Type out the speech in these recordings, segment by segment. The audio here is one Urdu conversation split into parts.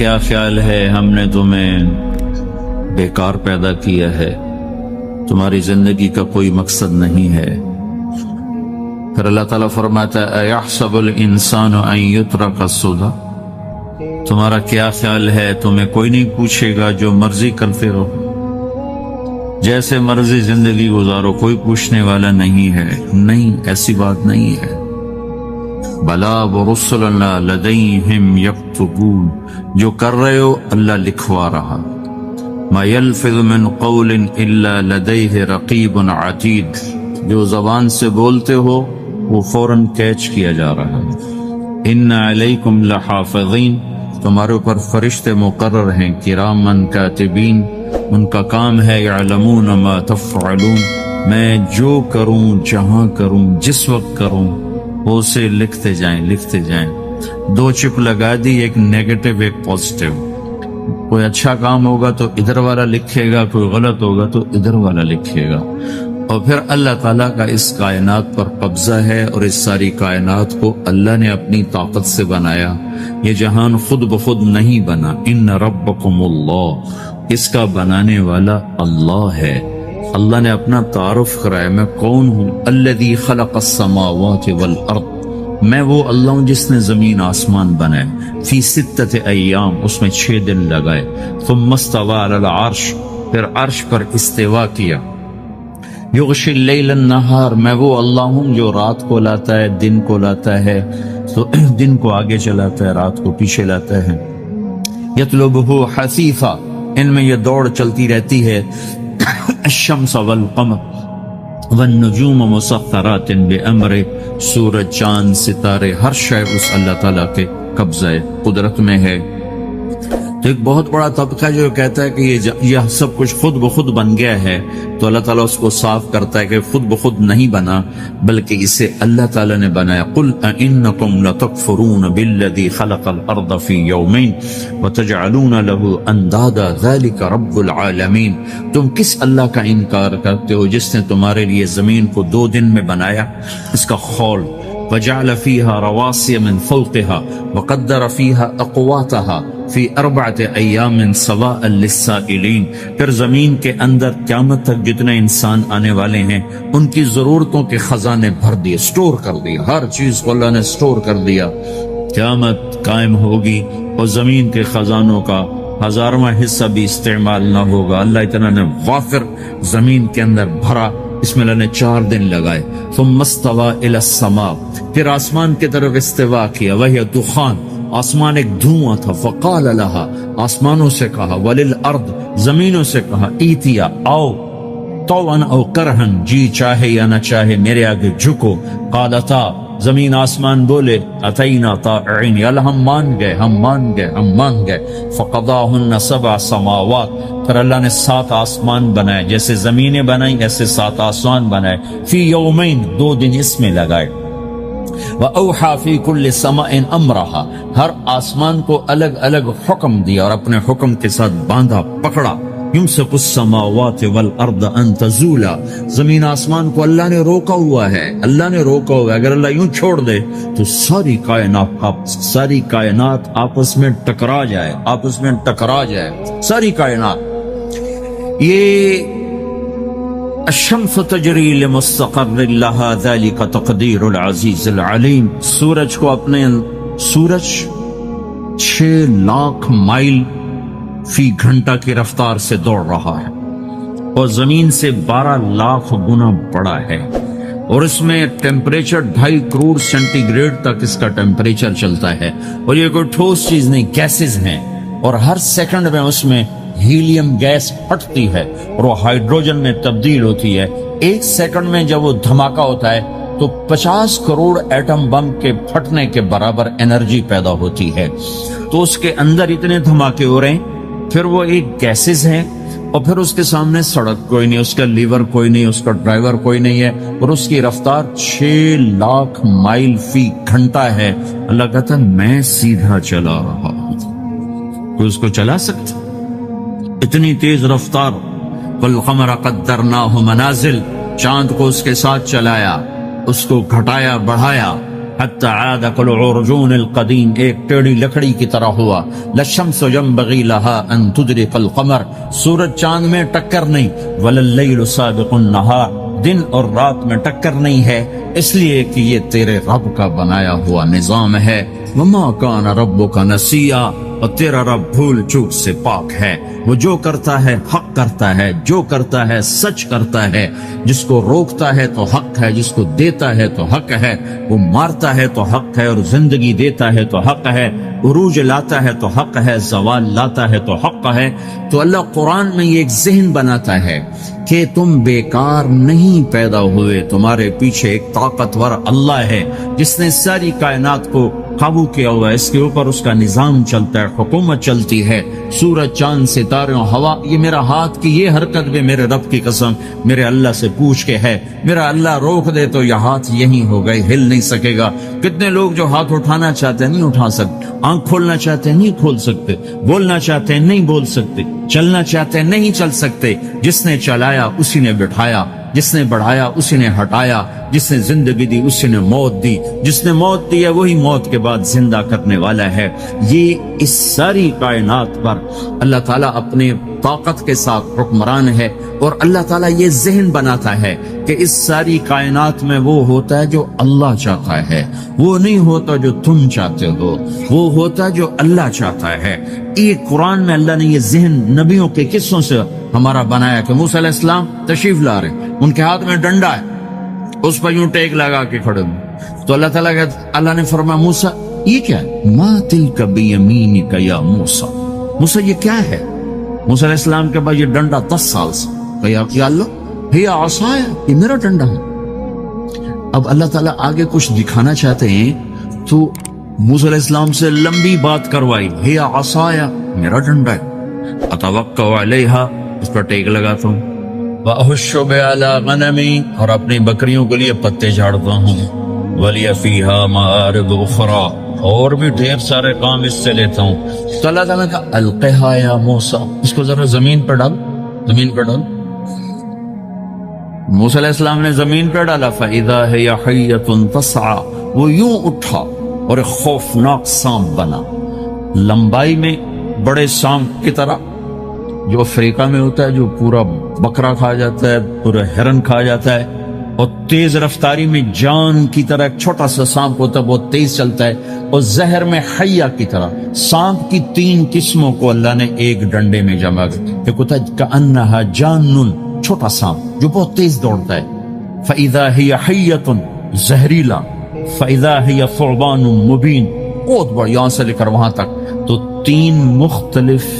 کیا خیال ہے ہم نے تمہیں بیکار پیدا کیا ہے، تمہاری زندگی کا کوئی مقصد نہیں ہے؟ پھر اللہ تعالیٰ فرماتا ہے اَيَحْسَبُ الْإِنسَانُ أَن يُتْرَكَ سُدًى، تمہارا کیا خیال ہے تمہیں کوئی نہیں پوچھے گا، جو مرضی کرتے رہو، جیسے مرضی زندگی گزارو، کوئی پوچھنے والا نہیں ہے؟ نہیں، ایسی بات نہیں ہے۔ بلا ورسلنا لدیہم یکتبون، جو کر رہے ہو اللہ لکھوا رہا۔ ما یلفظ من قول الا لدیہ رقیب عتید، جو زبان سے بولتے ہو وہ فوراً کیچ کیا جا رہا ہے۔ ان علیکم لحافظین، تمہارے اوپر فرشتے مقرر ہیں، کرامن کاتبین، ان کا کام ہے یعلمون ما تفعلون، میں جو کروں، جہاں کروں، جس وقت کروں، وہ اسے لکھتے جائیں۔ دو چپ لگا دی، ایک نیگیٹو ایک پازیٹیو۔ کوئی اچھا کام ہوگا تو ادھر والا لکھے گا، کوئی غلط ہوگا تو ادھر والا لکھے گا۔ اور پھر اللہ تعالیٰ کا اس کائنات پر قبضہ ہے، اور اس ساری کائنات کو اللہ نے اپنی طاقت سے بنایا، یہ جہان خود بخود نہیں بنا۔ ان ربکم اللہ، اس کا بنانے والا اللہ ہے۔ اللہ نے اپنا تعارف کرایا، میں کون ہوں؟ الذی خلق السماوات والارض، میں وہ اللہ ہوں جس نے زمین آسمان بنائے، فی ستۃ ایام، اس میں 6 دن لگائے، ثم استوى علی العرش، پھر عرش پر استوا کیا، یغشی اللیل النہار، میں وہ اللہ ہوں جو رات کو لاتا ہے، دن کو لاتا ہے، تو دن کو آگے چلاتا ہے، رات کو پیچھے لاتا ہے، یطلبہ حثیثا، ان میں یہ دوڑ چلتی رہتی ہے، الشمس والقمر والنجوم مسخرات بامر، سورج، چاند، ستارے، ہر شے اس اللہ تعالیٰ کے قبضہ قدرت میں ہے۔ تو ایک بہت بڑا طبقہ جو کہتا ہے کہ یہ سب کچھ خود بخود بن گیا ہے، تو اللہ تعالیٰ اس کو صاف کرتا ہے کہ خود بخود نہیں بنا، بلکہ اسے اللہ تعالیٰ نے بنایا۔ قل اَإِنَّكُمْ لَتَكْفُرُونَ بِالَّذِي خَلَقَ الْأَرْضَ فِي يَوْمَيْنِ وَتَجْعَلُونَ لَهُ أَنْدَادًا ذَلِكَ رَبُّ الْعَالَمِينَ، تم کس اللہ کا انکار کرتے ہو جس نے تمہارے لیے زمین کو 2 دن میں بنایا، اس کا خول، وَجَعَلَ فِيهَا رَوَاسِيَ مِنْ فَوْقِهَا وَقَدَّرَ فِيهَا أَقْوَاتَهَا فی 4 ایام سواء للسائلین، پھر زمین کے اندر قیامت تک جتنے انسان آنے والے ہیں ان کی ضرورتوں کے خزانے بھر دیے، سٹور کر دیا، ہر چیز کو اللہ نے سٹور کر دیا۔ قیامت قائم ہوگی اور زمین کے خزانوں کا 1000واں حصہ بھی استعمال نہ ہوگا، اللہ اتنا نے وافر زمین کے اندر بھرا، اس میں اللہ نے 4 دن لگائے۔ ثم استوى الى السماء، پھر آسمان کی طرف استوا کیا، وہی دخان، آسمان ایک دھواں تھا، فقال لها، آسمانوں سے کہا، وللارض، زمینوں سے کہا، ایتیا، آؤ، طوعا او کرہن، جی چاہے یا نہ چاہے میرے آگے جھکو، قالتا، زمین آسمان بولے، اتینا طائعین، یا اللہ ہم مان گئے، فقضاہن 7 سماوات، پھر اللہ نے 7 آسمان بنائے، جیسے زمینیں بنائیں ایسے 7 آسمان بنائے، فی یومین، 2 دن اس میں لگائے، وَأَوْحَى فِي كُلِّ سَمَاءٍ أَمْرَهَا، ہر آسمان کو الگ الگ حکم دیا اور اپنے حکم کے ساتھ باندھا، پکڑا۔ يُمْسِكُ السَّمَاوَاتِ وَالْأَرْضَ أَن تَزُولَا، زمین آسمان کو اللہ نے روکا ہوا ہے، اگر اللہ یوں چھوڑ دے تو ساری کائنات آپس میں ٹکرا جائے، ساری کائنات۔ یہ الشمس تجری لمستقر لها ذلك تقدیر العزیز العلیم، سورج 6 لاکھ مائل فی گھنٹہ کی رفتار سے دوڑ رہا ہے، اور زمین سے 12 لاکھ گنا بڑا ہے، اور اس میں ٹیمپریچر 2.5 کروڑ سینٹی گریڈ تک اس کا ٹیمپریچر چلتا ہے، اور یہ کوئی ٹھوس چیز نہیں، گیسز ہیں، اور ہر سیکنڈ میں اس میں ہیلیم گیس پھٹتی ہے اور وہ ہائیڈروجن میں تبدیل ہوتی ہے۔ 1 سیکنڈ میں جب وہ دھماکہ ہوتا ہے تو 50 کروڑ ایٹم بم کے پھٹنے کے برابر انرجی پیدا ہوتی ہے، تو اس کے اندر اتنے دھماکے ہو رہے ہیں، پھر وہ ایک گیسز ہیں، اور پھر اس کے سامنے سڑک کوئی نہیں، اس کا لیور کوئی نہیں، اس کا ڈرائیور کوئی نہیں ہے، اور اس کی رفتار 6 لاکھ مائل فی گھنٹہ ہے۔ اللہ کہتا ہے میں سیدھا چلا رہا ہوں، کوئی اس کو چلا سکتا؟ اتنی تیز رفتار۔ والقمر قدرناہ منازل، چاند کو اس کے ساتھ چلایا، اس کو گھٹایا بڑھایا، حتی عاد کالعرجون القدیم، ایک ٹیڑھی لکڑی کی طرح ہوا. للشمس ينبغي لها ان تدرك القمر، سورج چاند میں ٹکر نہیں. ولللیل سابق النہار، دن اور رات میں ٹکر نہیں ہے، اس لیے کہ یہ تیرے رب کا بنایا ہوا نظام ہے. وما کان ربک نسیا، اور تیرا رب بھول چوک سے پاک ہے. وہ جو کرتا ہے حق کرتا ہے، جو کرتا ہے سچ کرتا ہے. جس کو روکتا ہے تو حق ہے، جس کو دیتا ہے تو حق ہے. وہ مارتا ہے تو حق ہے، اور زندگی دیتا ہے تو حق ہے. عروج لاتا ہے تو حق ہے، زوال لاتا ہے تو حق ہے. تو اللہ قرآن میں یہ ایک ذہن بناتا ہے کہ تم بیکار نہیں پیدا ہوئے، تمہارے پیچھے ایک طاقتور اللہ ہے جس نے ساری کائنات کو قابو کیا ہوا ہے. اس کے اوپر اس کا نظام چلتا ہے، حکومت چلتی ہے. سورج، چاند، ستارے، ہوا، یہ میرا ہاتھ کی یہ حرکت بھی میرے رب کی قسم میرے اللہ سے پوچھ کے ہے. میرا اللہ روک دے تو یہ ہاتھ یہیں ہو گئے، ہل نہیں سکے گا. کتنے لوگ جو ہاتھ اٹھانا چاہتے ہیں نہیں اٹھا سکتے، آنکھ کھولنا چاہتے ہیں نہیں کھول سکتے، بولنا چاہتے ہیں نہیں بول سکتے، چلنا چاہتے ہیں نہیں چل سکتے. جس نے چلایا اسی نے بٹھایا، جس نے بڑھایا اسی نے ہٹایا، جس نے زندگی دی اسی نے موت دی، جس نے موت دی ہے وہی موت کے بعد زندہ کرنے والا ہے. یہ اس ساری کائنات پر اللہ تعالیٰ اپنے طاقت کے ساتھ حکمران ہے. اور اللہ تعالیٰ یہ ذہن بناتا ہے کہ اس ساری کائنات میں وہ ہوتا ہے جو اللہ چاہتا ہے، وہ نہیں ہوتا جو تم چاہتے ہو، وہ ہوتا ہے جو اللہ چاہتا ہے. یہ قرآن میں اللہ نے یہ ذہن نبیوں کے قصوں سے ہمارا بنایا کہ موسیٰ علیہ السلام تشریف لا رہے، ان کے ہاتھ میں ڈنڈا ہے، اس پر یوں ٹیک لگا کے کھڑے ہوئے. تو اللہ نے فرمایا موسیٰ یہ کیا ہے؟ ما تلک بیمینک یا موسیٰ، موسیٰ یہ کیا ہے؟ موسیٰ علیہ السلام کے بعد یہ ڈنڈا 10 سال سے یا اللہ ہی عصایا، یہ میرا ڈنڈا ہے. اب اللہ تعالیٰ آگے کچھ دکھانا چاہتے ہیں تو موسیٰ علیہ السلام سے لمبی بات کروائی، ہی عصایا میرا ڈنڈا ہے، اتوکل علیہا اس پر ٹیک لگاتا ہوں، وَأَحُشُّ بِعَلَىٰ غَنَمِي اور اپنی بکریوں کے لیے پتے جھاڑتا ہوں، وَلِيَ فِيهَا مَآرِبُ أُخْرَىٰ اور بھی ڈھیر سارے کام اس سے لیتا ہوں. تو اللہ تعالیٰ کا القیہا یا موسیٰ، اس کو ذرا زمین پہ ڈال، زمین پہ ڈال. موسیٰ علیہ السلام نے زمین پہ ڈالا، فَإِذَا هِيَ حَيَّةٌ تَسْعَىٰ وہ یوں اٹھا اور ایک خوفناک سانپ بنا، لمبائی میں بڑے سانپ کی طرح جو افریقہ میں ہوتا ہے، جو پورا بکرا کھا جاتا ہے، پورا ہرن کھا جاتا ہے، اور تیز رفتاری میں جان کی طرح ایک چھوٹا سا سانپ ہوتا ہے، بہت تیز چلتا ہے. اور زہر میں حیہ کی طرح سانپ کی 3 قسموں کو اللہ نے ایک ڈنڈے میں جمع کیا. ایک ہوتا ہے کأنہا جانن، چھوٹا سانپ جو بہت تیز دوڑتا ہے، فَإِذَا هِيَ حَيَّةٌ زہریلا، فَإِذَا هِيَ ثُعْبَانٌ مُبِينٌ بہت بڑا، یہاں سے لے کر وہاں تک. تو 3 مختلف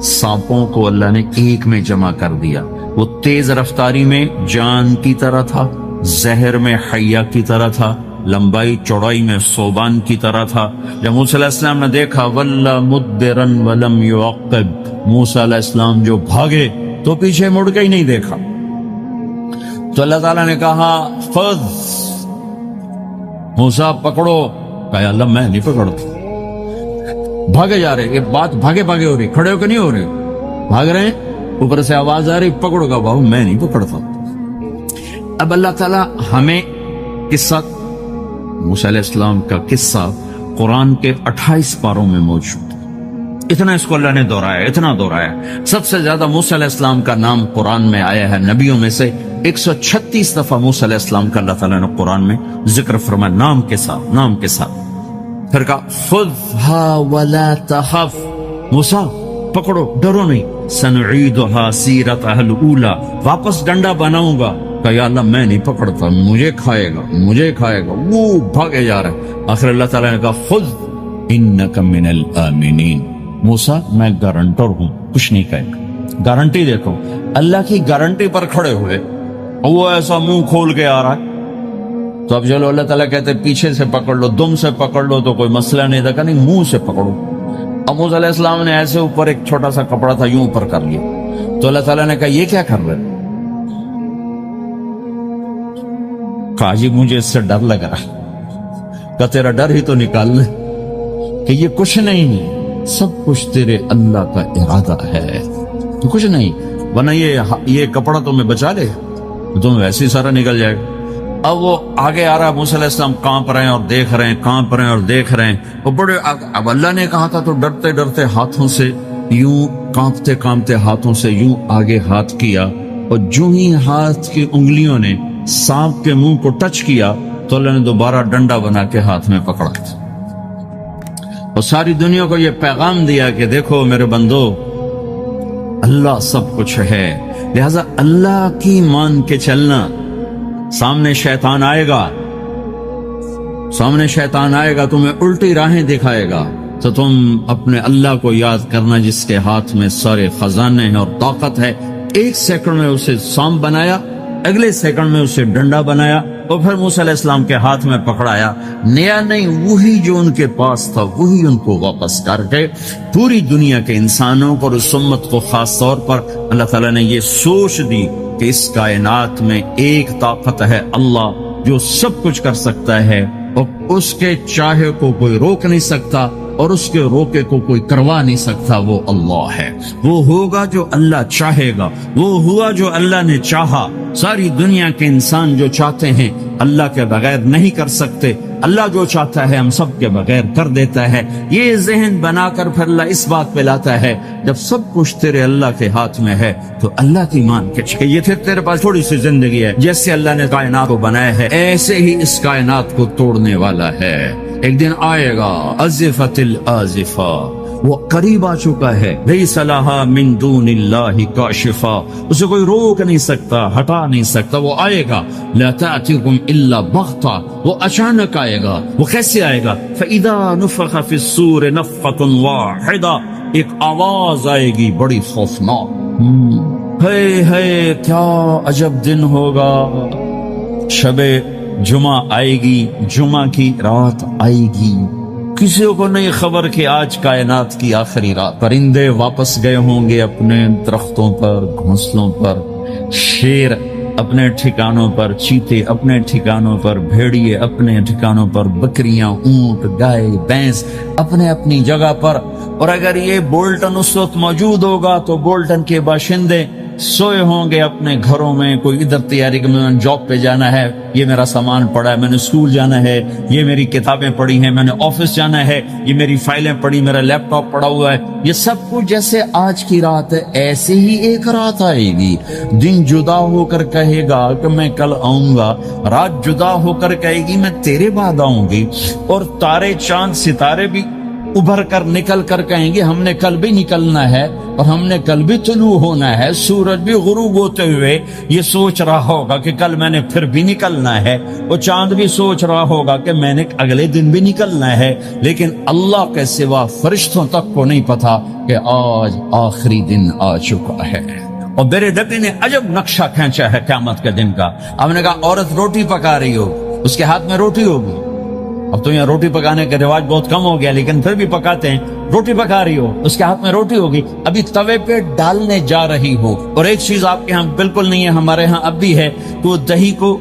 سانپوں کو اللہ نے ایک میں جمع کر دیا. وہ تیز رفتاری میں جان کی طرح تھا، زہر میں حیہ کی طرح تھا، لمبائی چوڑائی میں ثعبان کی طرح تھا. جب موسیٰ علیہ السلام نے دیکھا وَلَّا مُدْبِرًا وَلَمْ يُعَقِّبْ، موسیٰ علیہ السلام جو بھاگے تو پیچھے مڑ کے ہی نہیں دیکھا. تو اللہ تعالیٰ نے کہا خذ موسیٰ پکڑو. کہا اللہ میں نہیں پکڑتا. بھاگے جا رہے، یہ بات بھاگے بھاگے ہو رہی، کھڑے ہو کے نہیں ہو رہے، بھاگ رہے ہیں. اوپر سے آواز آ رہی پکڑو گا، بابو میں نہیں پکڑتا. اب اللہ تعالیٰ ہمیں قصہ موسیٰ علیہ السلام کا قصہ قرآن کے 28 پاروں میں موجود ہے. اتنا اس کو اللہ نے دہرایا، اتنا دہرایا. سب سے زیادہ موسیٰ علیہ السلام کا نام قرآن میں آیا ہے نبیوں میں سے. 136 دفعہ موسیٰ علیہ السلام کا اللہ تعالیٰ نے قرآن میں ذکر فرمایا، نام کے ساتھ، نام کے ساتھ. پھر کہا خذها ولا تخف، موسیٰ پکڑو ڈرو نہیں. سنعیدها سیرتها الاولی، واپس ڈنڈا بناؤں گا. کہا یا اللہ میں نہیں پکڑتا، مجھے کھائے گا، مجھے کھائے گا. وہ بھاگے جا رہا ہے. آخر اللہ تعالیٰ نے کہا خذ انک من الآمنین، موسیٰ میں گارنٹر ہوں، کچھ نہیں کہے گا، گارنٹی دیتا ہوں. اللہ کی گارنٹی پر کھڑے ہوئے، وہ ایسا منہ کھول کے آ رہا ہے. تو اب چلو اللہ تعالیٰ کہتے پیچھے سے پکڑ لو، دم سے پکڑ لو تو کوئی مسئلہ نہیں تھا. کہ نہیں منہ سے پکڑو. اب موسیٰ علیہ السلام نے ایسے اوپر ایک چھوٹا سا کپڑا تھا یوں اوپر کر لیا. تو اللہ تعالیٰ نے کہا یہ کیا کر رہے؟ کہا جی مجھے اس سے ڈر لگ رہا. کہ تیرا ڈر ہی تو نکال لے کہ یہ کچھ نہیں، سب کچھ تیرے اللہ کا ارادہ ہے. تو کچھ نہیں، ورنہ یہ کپڑا تمہیں بچا لے، تمہیں ویسے ہی سارا نکل جائے گا. اب وہ آگے آ رہا ہے، موسیٰ علیہ السلام کانپ رہے ہیں اور دیکھ رہے ہیں، کانپ رہے ہیں اور دیکھ رہے ہیں، وہ بڑے اب اللہ نے کہا تھا تو ڈرتے ڈرتے ہاتھوں سے یوں کانپتے کانپتے ہاتھوں سے یوں آگے ہاتھ کیا، اور جو ہی ہاتھ کی انگلیوں نے سانپ کے منہ کو ٹچ کیا تو اللہ نے دوبارہ ڈنڈا بنا کے ہاتھ میں پکڑا تھا، اور ساری دنیا کو یہ پیغام دیا کہ دیکھو میرے بندو، اللہ سب کچھ ہے، لہذا اللہ کی مان کے چلنا۔ سامنے شیطان آئے گا، تمہیں الٹی راہیں دکھائے گا، تو تم اپنے اللہ کو یاد کرنا جس کے ہاتھ میں سارے خزانے ہیں اور طاقت ہے۔ ایک سیکنڈ میں اسے سانپ بنایا، اگلے سیکنڈ میں اسے ڈنڈا بنایا، اور پھر موسیٰ علیہ السلام کے ہاتھ میں پکڑایا، نیا نہیں، وہی جو ان کے پاس تھا وہی ان کو واپس کر کے پوری دنیا کے انسانوں کو اور اس امت کو خاص طور پر اللہ تعالیٰ نے یہ سوچ دی کہ اس کائنات میں ایک طاقت ہے، اللہ جو سب کچھ کر سکتا ہے، اور اس کے چاہے کو کوئی روک نہیں سکتا اور اس کے روکے کو کوئی کروا نہیں سکتا، وہ اللہ ہے۔ وہ ہوگا جو اللہ چاہے گا، وہ ہوا جو اللہ نے چاہا۔ ساری دنیا کے انسان جو چاہتے ہیں اللہ کے بغیر نہیں کر سکتے، اللہ جو چاہتا ہے ہم سب کے بغیر کر دیتا ہے۔ یہ ذہن بنا کر پھر اللہ اس بات پہ لاتا ہے جب سب کچھ تیرے اللہ کے ہاتھ میں ہے تو اللہ کی مان کے چکے، یہ پھر تیرے پاس تھوڑی سی زندگی ہے، جیسے اللہ نے کائنات کو بنایا ہے ایسے ہی اس کائنات کو توڑنے والا ہے۔ ایک دن آئے گا، ازفت الازفہ، وہ قریب آ چکا ہے، لیس لہا من دون اللہ کاشفہ، اسے کوئی روک نہیں سکتا، ہٹا نہیں سکتا، وہ آئے گا۔ لا تأتیکم الا بغتہ، وہ اچانک آئے گا۔ وہ کیسے آئے گا؟ فَإِذَا نُفِخَ فِي الصُّورِ نَفْخَةٌ وَاحِدَةٌ، ایک آواز آئے گی بڑی خوفناک۔ ہے کیا عجب دن ہوگا، شب جمعہ آئے گی، جمعہ کی رات آئے گی، کسی کو نہیں خبر کہ آج کائنات کی آخری رات۔ پرندے واپس گئے ہوں گے اپنے درختوں پر، گھونسلوں پر، شیر اپنے ٹھکانوں پر، چیتے اپنے ٹھکانوں پر، بھیڑیے اپنے ٹھکانوں پر، بکریاں، اونٹ، گائے، بھینس اپنے اپنی جگہ پر۔ اور اگر یہ بولٹن اس وقت موجود ہوگا تو بولٹن کے باشندے سوئے ہوں گے اپنے گھروں میں، کوئی ادھر تیاری کہ میں نے جاب پہ جانا ہے، یہ میرا سامان پڑا ہے، میں نے اسکول جانا ہے، یہ میری کتابیں پڑھی ہیں، میں نے آفس جانا ہے، یہ میری فائلیں پڑھی، میرا لیپ ٹاپ پڑا ہوا ہے۔ یہ سب کچھ جیسے آج کی رات ہے ایسے ہی ایک رات آئے گی۔ دن جدا ہو کر کہے گا کہ میں کل آؤں گا، رات جدا ہو کر کہے گی میں تیرے بعد آؤں گی، اور تارے چاند ستارے بھی ابھر کر نکل کر کہیں گے ہم نے کل بھی نکلنا ہے اور ہم نے کل بھی طلوع ہونا ہے۔ سورج بھی غروب ہوتے ہوئے یہ سوچ رہا ہوگا کہ کل میں نے پھر بھی نکلنا ہے، اور چاند بھی سوچ رہا ہوگا کہ میں نے اگلے دن بھی نکلنا ہے، لیکن اللہ کے سوا فرشتوں تک کو نہیں پتا کہ آج آخری دن آ چکا ہے۔ اور میرے نبی نے عجب نقشہ کھینچا ہے قیامت کے دن کا۔ ہم نے کہا عورت روٹی پکا رہی ہو، اس کے ہاتھ میں روٹی ہوگی۔ اب تو یہاں روٹی پکانے کا رواج بہت کم ہو گیا، لیکن پھر بھی پکاتے ہیں۔ روٹی پکا رہی ہو، اس کے ہاتھ میں روٹی ہوگی، ابھی توے پہ ڈالنے جا رہی ہو۔ اور ایک چیز آپ کے ہاں بالکل نہیں ہے، ہمارے ہاں اب بھی ہے کہ وہ دہی کو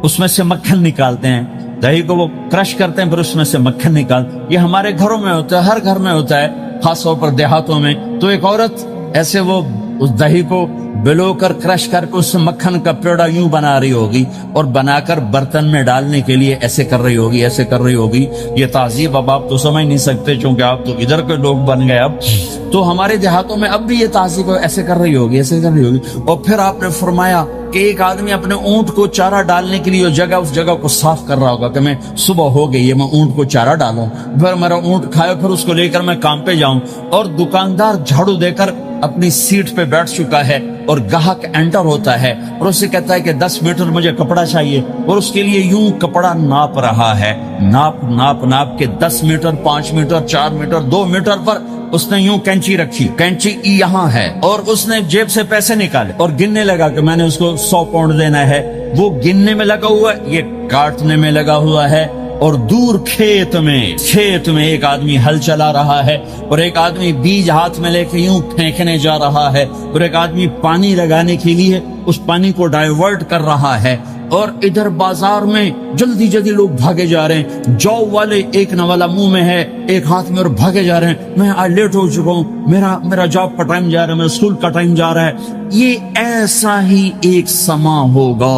اس میں سے مکھن نکالتے ہیں، دہی کو وہ کرش کرتے ہیں، پھر اس میں سے مکھن نکالتے ہیں۔ یہ ہمارے گھروں میں ہوتا ہے، ہر گھر میں ہوتا ہے، خاص طور پر دیہاتوں میں۔ تو ایک عورت ایسے وہ اس دہی کو بلو کر کرش کر کے اس مکھن کا پیڑا یوں بنا رہی ہوگی، اور بنا کر برتن میں ڈالنے کے لیے ایسے کر رہی ہوگی، ایسے کر رہی ہوگی۔ یہ تہذیب اب آپ تو سمجھ نہیں سکتے چونکہ آپ تو ادھر کے لوگ بن گئے اب، تو ہمارے دیہاتوں میں اب بھی یہ تہذیب ایسے کر رہی ہوگی، ایسے کر رہی ہوگی۔ اور پھر آپ نے فرمایا کہ ایک آدمی اپنے اونٹ کو چارہ ڈالنے کے لیے اس جگہ کو صاف کر رہا ہوگا کہ میں صبح ہو گئی ہے، میں اونٹ کو چارہ ڈالوں، پھر میرا اونٹ کھائے، پھر اس کو لے کر میں کام پہ جاؤں۔ اور دکاندار جھاڑو دے کر اپنی سیٹ پہ بیٹھ چکا ہے، اور گاہک انٹر ہوتا ہے اور اسے کہتا ہے کہ 10 میٹر مجھے کپڑا چاہیے، اور اس کے لیے یوں کپڑا ناپ رہا ہے، ناپ کے 10 میٹر، 5 میٹر، 4 میٹر، 2 میٹر پر اس نے یوں کینچی رکھی، کینچی یہاں ہے، اور اس نے جیب سے پیسے نکالے اور گننے لگا کہ میں نے اس کو 100 پاؤنڈ دینا ہے۔ وہ گننے میں لگا ہوا ہے، یہ کاٹنے میں لگا ہوا ہے۔ اور دور کھیت میں ایک آدمی ہل چلا رہا ہے، اور ایک آدمی بیج ہاتھ میں لے کے یوں پھینکنے جا رہا ہے، اور ایک آدمی پانی لگانے کے لیے اس پانی کو ڈائیورٹ کر رہا ہے۔ اور ادھر بازار میں جلدی لوگ بھاگے جا رہے ہیں، جاب والے ایک نوالا منہ میں ہے، ایک ہاتھ میں، اور بھاگے جا رہے ہیں۔ میں آج لیٹ ہو چکا ہوں، میرا جاب کا ٹائم جا رہا ہے، میرا اسکول کا ٹائم جا رہا ہے۔ یہ ایسا ہی ایک سما ہوگا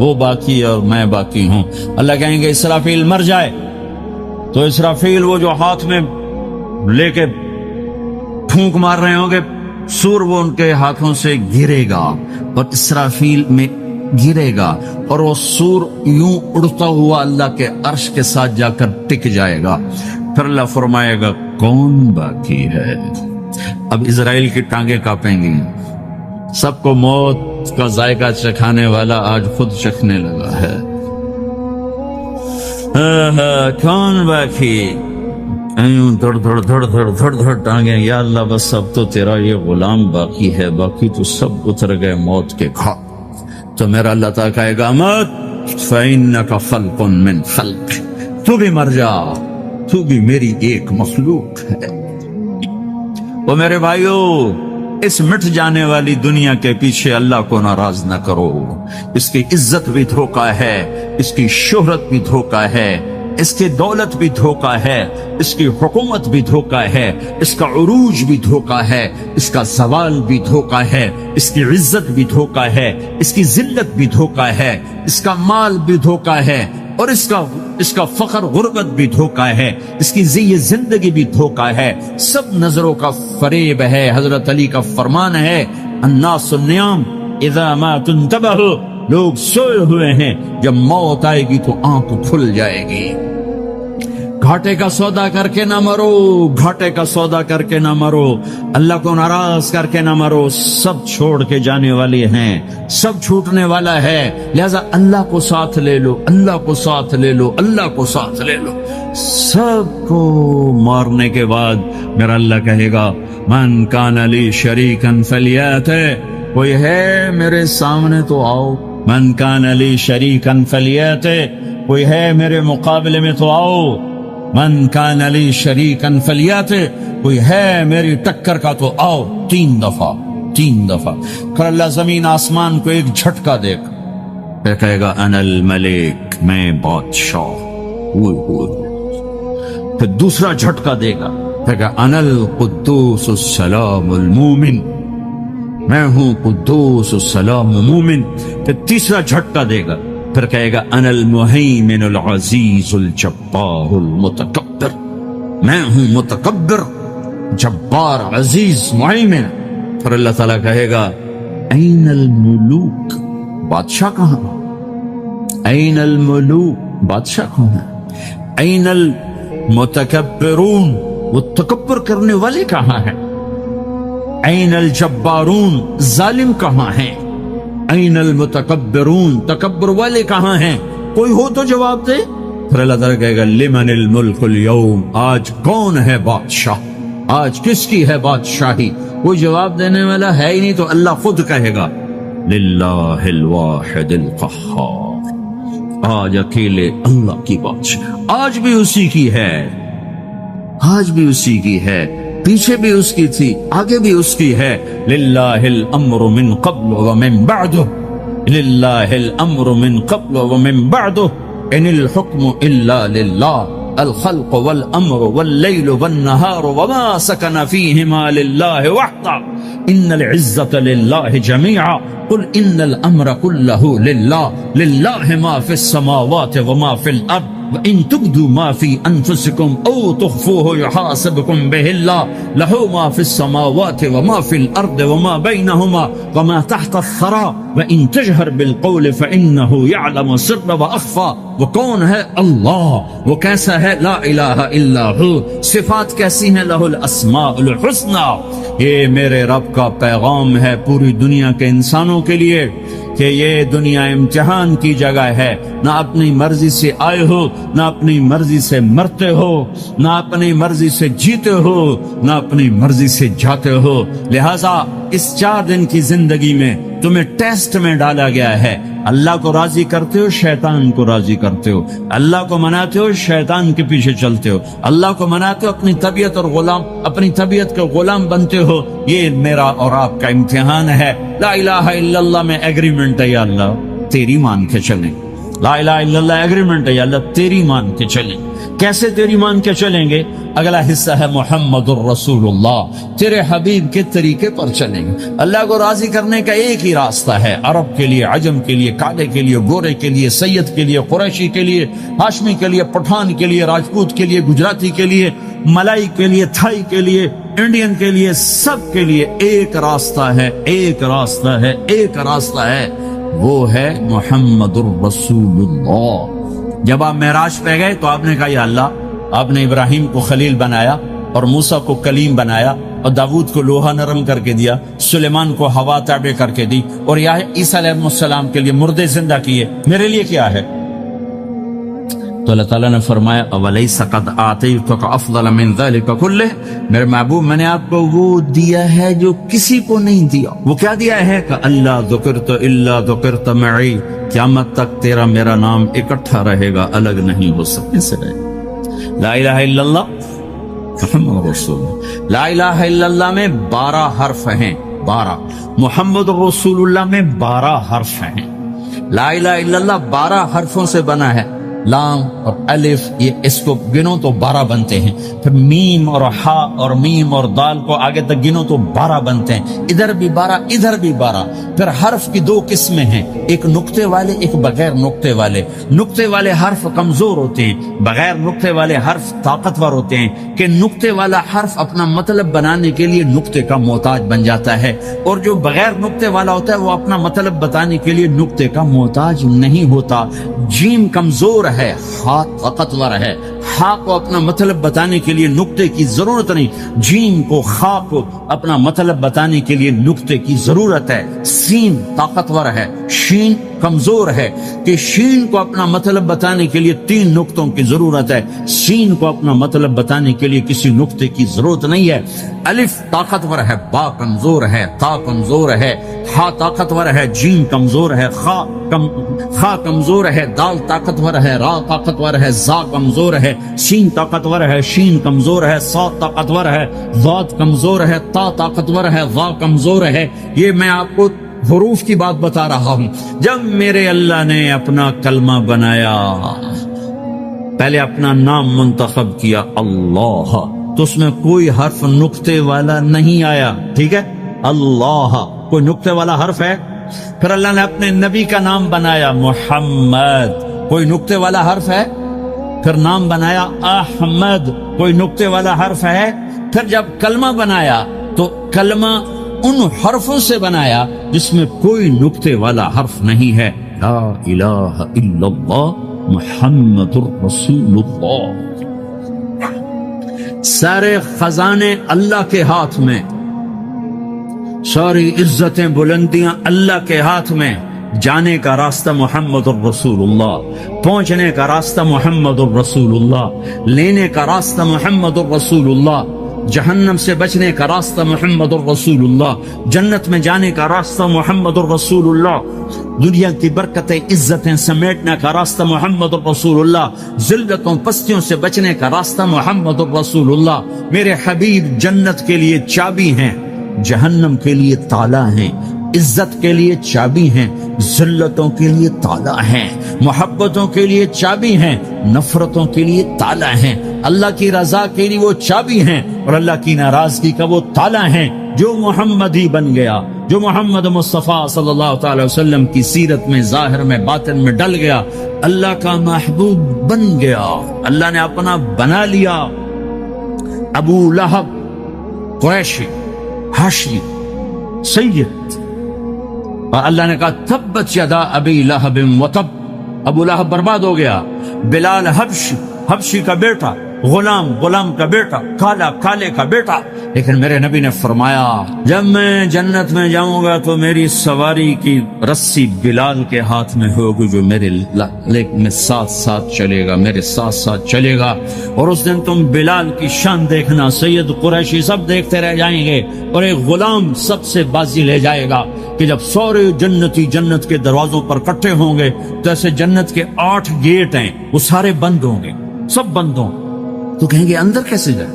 وہ باقی اور میں باقی ہوں. اللہ کہیں گے اسرافیل مر جائے تو اسرافیل وہ جو ہاتھ میں لے کے پھونک مار رہے ہوں گے سور، وہ ان کے ہاتھوں سے گرے گا اور اسرافیل میں گرے گا اور وہ سور یوں اڑتا ہوا اللہ کے عرش کے ساتھ جا کر ٹک جائے گا. پھر اللہ فرمائے گا کون باقی ہے؟ اب اسرائیل کی ٹانگیں کانپیں گی. سب کو موت کا ذائقہ چکھانے والا آج خود چکھنے لگا ہے. کون باقی؟ ایوں دھڑ دھڑ دھڑ دھڑ دھڑ دھڑ ٹانگیں. یا اللہ بس اب تو تیرا یہ غلام باقی ہے، باقی تو سب اتر گئے موت کے گھاٹ. تو میرا اللہ تعالیٰ کہے گا مت فَإِنَّكَ خَلْقٌ مِّن خَلْقِ، تو بھی مر جا، تو بھی میری ایک مخلوق ہے. وہ میرے بھائیو، اس مٹ جانے والی دنیا کے پیچھے اللہ کو ناراض نہ کرو. اس کی عزت بھی دھوکہ ہے، اس کی شہرت بھی دھوکہ ہے، اس کی دولت بھی دھوکہ ہے، اس کی حکومت بھی دھوکہ ہے، اس کا عروج بھی دھوکہ ہے، اس کا زوال بھی دھوکہ ہے، اس کی عزت بھی دھوکہ ہے، اس کی ذلت بھی دھوکہ ہے، اس کا مال بھی دھوکہ ہے، اور اس کا فخر غربت بھی دھوکہ ہے، اس کی زندگی بھی دھوکہ ہے. سب نظروں کا فریب ہے. حضرت علی کا فرمان ہے الناس النیام اذا ما تنتبہوا، لوگ سوئے ہوئے ہیں، جب موت آئے گی تو آنکھ کھل جائے گی. گھاٹے کا سودا کر کے نہ مرو، گھاٹے کا سودا کر کے نہ مرو، اللہ کو ناراض کر کے نہ مرو. سب چھوڑ کے جانے والے ہیں، سب چھوٹنے والا ہے، لہذا اللہ کو ساتھ لے لو، اللہ کو ساتھ لے لو، اللہ کو ساتھ لے لو. سب کو مارنے کے بعد میرا اللہ کہے گا من کان لی شریکا فلیات، کوئی ہے میرے سامنے تو آؤ. من کان لی شریکا فلیات، کوئی ہے میرے مقابلے میں تو آؤ. من کان لی شریکا فلیات، کوئی ہے میری ٹکر کا تو آؤ. 3 دفعہ 3 دفعہ. پھر اللہ زمین آسمان کو ایک جھٹکا دے گا، پھر کہے گا انا الملک، میں بادشاہ. پھر دوسرا جھٹکا دے گا، پھر کہا انا القدوس السلام المومن، میں ہوں قدوس السلام مومن. پھر تیسرا جھٹکا دے گا، پھر کہے گا انا المہیمن العزیز الجبار المتکبر، میں ہوں متکبر، جبار، عزیز، مہیمن. پھر اللہ تعالیٰ کہے گا این الملوک، بادشاہ کہاں؟ این الملوک، بادشاہ کہاں؟ این المتکبرون، وہ تکبر کرنے والے کہاں ہیں؟ این الجبارون، ظالم کہاں ہیں؟ این المتکبرون، تکبر والے کہاں ہیں؟ کوئی ہو تو جواب دے. پھر اللہ تعالیٰ کہے گا لمن الملک اليوم، آج کون ہے بادشاہ؟ آج کس کی ہے بادشاہی؟ کوئی جواب دینے والا ہے ہی نہیں. تو اللہ خود کہے گا للہ الواحد القہار، آج اکیلے اللہ کی بادشاہ، آج بھی اسی کی ہے، آج بھی اسی کی ہے، پیچھے بھی اس کی تھی، آگے بھی اس کی ہے. للہ الامر من قبل ومن بعد، للہ الامر من قبل ومن بعد، ان الحکم الا للہ، الخلق والامر واللیل والنہار وما سکن فیہما للہ وحدہ، ان العزت للہ جمیعا، قل ان الامر کلہ للہ، للہ ما فی السماوات وما فی الارض، وَإِن تُبْدُوا مَا فِي أَنفُسِكُمْ أَوْ تُخْفُوهُ يُحَاسِبْكُمْ بِهِ اللَّهُ لَهُ مَا فِي السَّمَاوَاتِ وَمَا فِي الْأَرْضِ وَمَا بَيْنَهُمَا وَمَا تَحْتَ الثَّرَى وَإِن تَجْهَرْ بِالْقَوْلِ فَإِنَّهُ يَعْلَمُ السِّرَّ وَأَخْفَى. وہ کون ہے اللہ؟ وہ کیسا ہے؟ لا الہ الا ہو. صفات کیسی ہیں؟ لہ الاسماء الحسنى. یہ میرے رب کا پیغام ہے پوری دنیا کے انسانوں کے لیے کہ یہ دنیا امتحان کی جگہ ہے. نہ اپنی مرضی سے آئے ہو، نہ اپنی مرضی سے مرتے ہو، نہ اپنی مرضی سے جیتے ہو، نہ اپنی مرضی سے جاتے ہو. لہٰذا اس 4 دن کی زندگی میں تمہیں ٹیسٹ میں ڈالا گیا ہے. اللہ کو راضی کرتے ہو، شیطان کو راضی کرتے ہو. اللہ کو مناتے ہو، شیطان کے پیچھے چلتے ہو. اللہ کو مناتے ہو، اپنی طبیعت اور اپنی طبیعت کے غلام بنتے ہو. یہ میرا اور آپ کا امتحان ہے. لا الہ الا اللہ میں ایگریمنٹ ہے، یا اللہ تیری مان کے چلیں، لا الہ الا اللہ ایگریمنٹ ہے، یا اللہ تیری مان کے چلیں. کیسے تیری مان کے چلیں گے؟ اگلا حصہ ہے محمد الرسول اللہ، تیرے حبیب کے طریقے پر چلیں گے. اللہ کو راضی کرنے کا ایک ہی راستہ ہے، عرب کے لیے، عجم کے لیے، کالے کے لیے، گورے کے لیے، سید کے لیے، قریشی کے لیے، ہاشمی کے لیے، پٹھان کے لیے، راجپوت کے لیے، گجراتی کے لیے، ملائی کے لیے، تھائی کے لیے، انڈین کے لیے، سب کے لیے ایک راستہ ہے، ایک راستہ ہے، ایک راستہ ہے، وہ ہے محمد الرسول اللہ. جب آپ معراج پہ گئے تو آپ نے کہا یا اللہ، آپ نے ابراہیم کو خلیل بنایا اور موسیٰ کو کلیم بنایا اور داؤد کو لوہا نرم کر کے دیا، سلیمان کو ہوا تابع کر کے دی، اور یا عیسیٰ علیہ السلام کے لیے مردے زندہ کیے، میرے لیے کیا ہے؟ تو اللہ تعالیٰ نے فرمایا اَوَلَيْسَ قَدْ آتَيْتُكَ أَفْضَلَ مِنْ ذَلِكَ كُلِّهِ، میرے محبوب میں نے آپ کو وہ دیا ہے جو کسی کو نہیں دیا. وہ کیا دیا ہے؟ کہ اللہ ذکرت الا ذکرت معی، قیامت تک تیرا میرا نام اکٹھا رہے گا، الگ نہیں ہو سکتے سے رہے. لا الہ الا اللہ محمد رسول اللہ. لا الہ الا اللہ میں 12 حرف ہیں، 12. محمد رسول اللہ میں 12 حرف ہیں. لا الہ الا اللہ 12 حرفوں سے بنا ہے. لام اور الف، یہ اس کو گنو تو 12 بنتے ہیں. پھر میم اور ہا اور میم اور دال کو آگے تک گنو تو 12 بنتے ہیں. ادھر بھی 12، ادھر بھی 12. پھر حرف کی 2 قسمیں ہیں، ایک نقطے والے، ایک بغیر نقطے والے. نقطے والے حرف کمزور ہوتے ہیں، بغیر نقطے والے حرف طاقتور ہوتے ہیں. کہ نقطے والا حرف اپنا مطلب بنانے کے لیے نقطے کا محتاج بن جاتا ہے، اور جو بغیر نقطے والا ہوتا ہے وہ اپنا مطلب بتانے کے لیے نقطے کا محتاج نہیں ہوتا. جیم کمزور ہے، ہا طاقتور ہے. ہا کو اپنا مطلب بتانے کے لیے نقطے کی ضرورت نہیں، جیم کو، خا کو اپنا مطلب بتانے کے لیے نقطے کی ضرورت ہے. سین طاقتور ہے، شین کمزور ہے، کہ شین کو اپنا مطلب بتانے کے لیے 3 نقطوں کی ضرورت ہے. سین کو اپنا مطلب بتانے کے لیے کسی نقطے کی ضرورت نہیں ہے. الف طاقتور ہے، با کمزور ہے، تا کمزور ہے، ہا طاقتور ہے، جیم کمزور ہے، خا کمزور ہے، دال طاقتور ہے، را طاقتور ہے، زا کمزور ہے، سین طاقتور ہے، شین کمزور ہے، صاد طاقتور ہے، ضاد کمزور ہے، تا طاقتور ہے، ظا کمزور ہے. یہ میں آپ کو حروف کی بات بتا رہا ہوں. جب میرے اللہ نے اپنا کلمہ بنایا، پہلے اپنا نام منتخب کیا اللہ، تو اس میں کوئی حرف نقطے والا نہیں آیا. ٹھیک ہے، اللہ کوئی نقطے والا حرف ہے. پھر اللہ نے اپنے نبی کا نام بنایا محمد، کوئی نقطے والا حرف ہے. پھر نام بنایا احمد، کوئی نقطے والا حرف ہے. پھر جب کلمہ بنایا تو کلمہ ان حرفوں سے بنایا جس میں کوئی نقطے والا حرف نہیں ہے. لا الہ الا اللہ محمد الرسول اللہ. سارے خزانے اللہ کے ہاتھ میں، ساری عزتیں بلندیاں اللہ کے ہاتھ میں. جانے کا راستہ محمد الرسول اللہ، پہنچنے کا راستہ محمد الرسول اللہ، لینے کا راستہ محمد الرسول اللہ، جہنم سے بچنے کا راستہ محمد الرسول اللہ، جنت میں جانے کا راستہ محمد الرسول اللہ، دنیا کی برکتیں عزتیں سمیٹنے کا راستہ محمد الرسول اللہ، ذلتوں پستیوں سے بچنے کا راستہ محمد الرسول اللہ. میرے حبیب جنت کے لیے چابی ہیں، جہنم کے لیے تالا ہیں. عزت کے لیے چابی ہیں، ذلتوں کے لیے تالا ہیں. محبتوں کے لیے چابی ہیں، نفرتوں کے لیے تالا ہیں. اللہ کی رضا کے لیے وہ چابی ہیں، اور اللہ کی ناراضگی کا وہ تالا ہیں. جو محمدی بن گیا، جو محمد مصطفیٰ صلی اللہ تعالی وسلم کی سیرت میں، ظاہر میں، باطن میں ڈل گیا، اللہ کا محبوب بن گیا. اللہ نے اپنا بنا لیا. ابو لہب قریشی، ہاشمی، سید، اور اللہ نے کہا تبت یدا ابی لہب وتب، ابو لہب برباد ہو گیا. بلال حبشی، حبشی کا بیٹا، غلام، غلام کا بیٹا، کالا، کالے کا بیٹا. لیکن میرے نبی نے فرمایا جب میں جنت میں جاؤں گا تو میری سواری کی رسی بلال کے ہاتھ میں ہوگی، جو میرے میں ساتھ ساتھ چلے گا، میرے ساتھ ساتھ چلے گا. اور اس دن تم بلال کی شان دیکھنا، سید قریشی سب دیکھتے رہ جائیں گے، اور ایک غلام سب سے بازی لے جائے گا. کہ جب سارے جنتی جنت کے دروازوں پر کٹھے ہوں گے تو ایسے جنت کے 8 گیٹ ہیں، وہ سارے بند ہوں گے، سب بند ہوں. تو کہیں گے اندر کیسے جائے؟